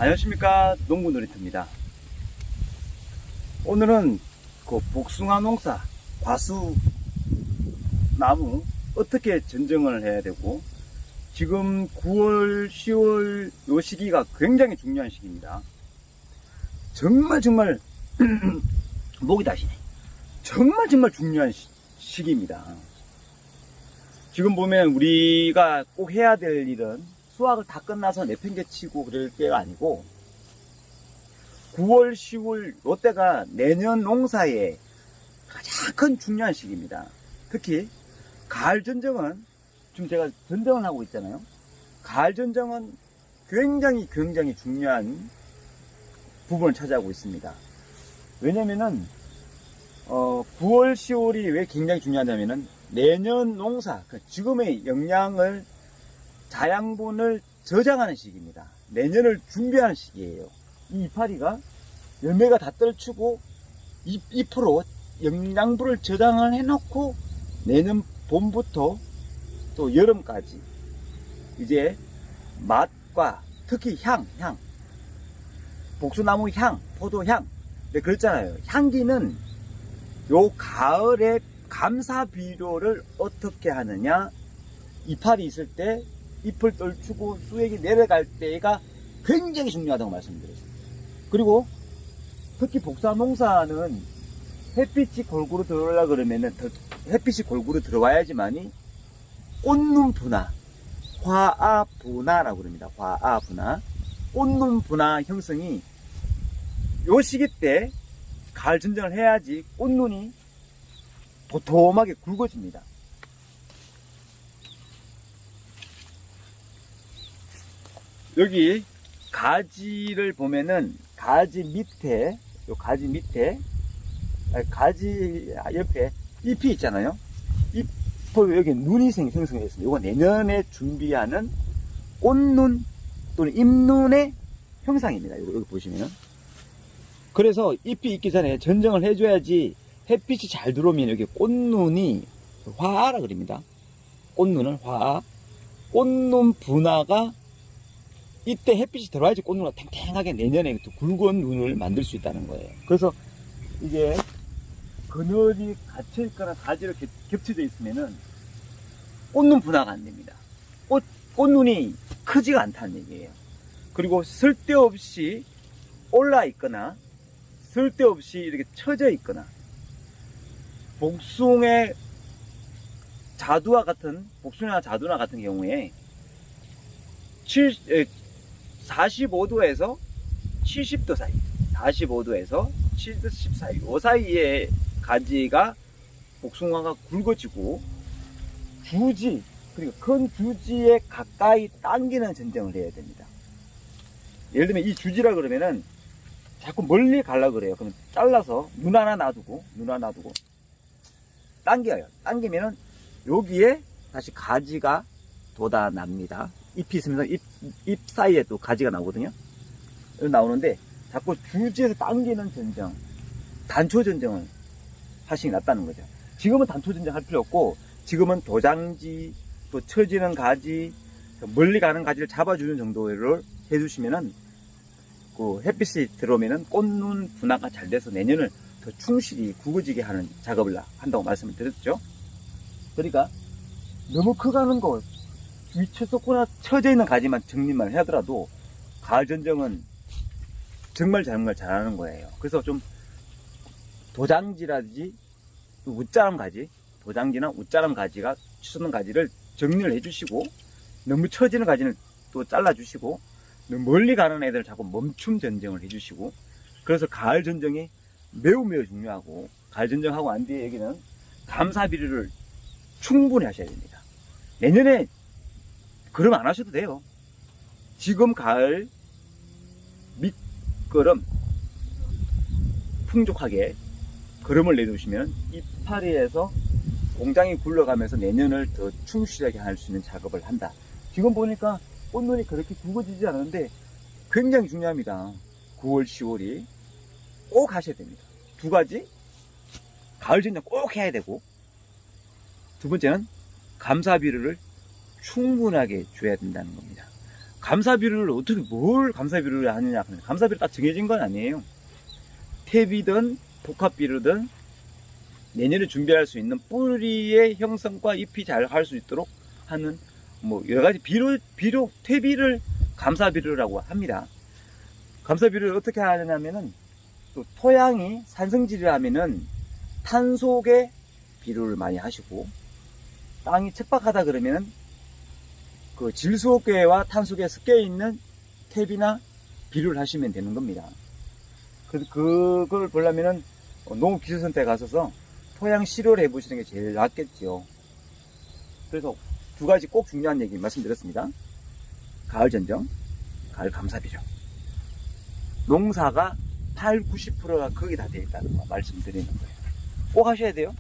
안녕하십니까, 농부놀이터입니다. 오늘은 그 복숭아 농사, 과수 나무 어떻게 전정을 해야 되고, 지금 9월, 10월 요 시기가 굉장히 중요한 시기입니다. 정말 목이 다시네. 정말 중요한 시기입니다. 지금 보면 우리가 꼭 해야 될 일은 수확을 다 끝나서 내팽개치고 그럴 때가 아니고 9월, 10월 이때가 내년 농사의 가장 큰 중요한 시기입니다. 특히 가을 전정은 지금 제가 전정을 하고 있잖아요. 가을 전정은 굉장히 중요한 부분을 차지하고 있습니다. 왜냐면은 9월, 10월이 왜 굉장히 중요하냐면은 내년 농사, 지금의 영양을 자양분을 저장하는 시기입니다. 내년을 준비하는 시기예요. 이 이파리가 열매가 다 떨치고 잎으로 영양분을 저장을 해놓고 내년 봄부터 또 여름까지 이제 맛과 특히 향, 복숭아나무 향, 포도향. 네, 그랬잖아요. 향기는 요 가을에 감사 비료를 어떻게 하느냐, 이파리 있을 때 잎을 떨치고 수액이 내려갈 때가 굉장히 중요하다고 말씀드렸습니다. 그리고 특히 복숭아 농사는 햇빛이 골고루 들어오려고 그러면은 햇빛이 골고루 들어와야지만이 꽃눈 분화, 화아 분화라고 그럽니다. 화아 분화, 꽃눈 분화 형성이 요 시기 때 가을 전정을 해야지 꽃눈이 도톰하게 굵어집니다. 여기 가지를 보면은 가지 밑에 가지 옆에 잎이 있잖아요. 잎을 여기 눈이 생성되어 있습니다. 이거 내년에 준비하는 꽃눈 또는 잎눈의 형상입니다. 여기 보시면은. 그래서 잎이 있기 전에 전정을 해줘야지 햇빛이 잘 들어오면 여기 꽃눈이 화아라 그럽니다. 꽃눈은 화아. 꽃눈 분화가 이때 햇빛이 들어와야지 꽃눈이 탱탱하게 내년에 또 굵은 눈을 만들 수 있다는 거예요. 그래서 이게 그늘이 갇혀있거나 가지로 겹쳐져 있으면은 꽃눈 분화가 안 됩니다. 꽃눈이 크지가 않다는 얘기예요. 그리고 쓸데없이 올라 있거나 쓸데없이 이렇게 처져 있거나 복숭아 자두나 같은 경우에 45도에서 70도 사이, 45도에서 70도 사이, 이 사이에 가지가 복숭아가 굵어지고 주지, 그리고 큰 주지에 가까이 당기는 전정을 해야 됩니다. 예를 들면 이 주지라 그러면은 자꾸 멀리 가려고 그래요. 그럼 잘라서 눈 하나 놔두고 당겨요. 당기면은 여기에 다시 가지가 돋아납니다. 잎이 있으면서 잎 사이에 또 가지가 나오거든요. 나오는데 자꾸 주지에서 당기는 전정, 단초 전정을 하시는 게 낫다는 거죠. 지금은 단초 전정 할 필요 없고 지금은 도장지, 또 처지는 가지, 멀리 가는 가지를 잡아주는 정도를 해주시면은 그 햇빛이 들어오면은 꽃눈 분화가 잘 돼서 내년을 더 충실히 굵어지게 하는 작업을 한다고 말씀을 드렸죠. 그러니까 너무 커가는 거, 위쳐 쏟거나 처져 있는 가지만 정리만 하더라도 가을 전정은 정말 잘하는 거예요. 그래서 좀 도장지라든지 웃자람 가지, 도장지나 웃자람 가지가 치솟는 가지를 정리를 해주시고, 너무 처지는 가지는 또 잘라주시고, 너무 멀리 가는 애들 자꾸 멈춤 전정을 해주시고, 그래서 가을 전정이 매우 중요하고, 가을 전정하고 난 뒤에 여기는 감사 비료를 충분히 하셔야 됩니다. 내년에 그럼 안 하셔도 돼요. 지금 가을 밑거름 풍족하게 거름을 내놓으시면 이파리에서 공장이 굴러가면서 내년을 더 충실하게 할 수 있는 작업을 한다. 지금 보니까 꽃눈이 그렇게 굵어지지 않았는데 굉장히 중요합니다. 9월, 10월이 꼭 하셔야 됩니다. 두 가지, 가을 전장 꼭 해야 되고, 두 번째는 감사비료를 충분하게 줘야 된다는 겁니다. 감사비료를 어떻게, 뭘 감사비료를 하느냐. 감사비료 딱 정해진 건 아니에요. 탭이든 복합비료든 내년에 준비할 수 있는 뿌리의 형성과 잎이 잘 할 수 있도록 하는 뭐 여러 가지 비료, 퇴비를 감사비료라고 합니다. 감사비료를 어떻게 하냐면은 또 토양이 산성질이라면은 탄속에 비료를 많이 하시고, 땅이 척박하다 그러면은 그 질소계와 탄속에 섞여 있는 탭이나 비료를 하시면 되는 겁니다. 그걸 보려면은 농업기술센터에 가셔서 토양 실험을 해보시는 게 제일 낫겠죠. 그래서 두 가지 꼭 중요한 얘기 말씀드렸습니다. 가을 전정, 가을 감사비료. 농사가 80, 90%가 거기 다 되어 있다는 거 말씀드리는 거예요. 꼭 하셔야 돼요.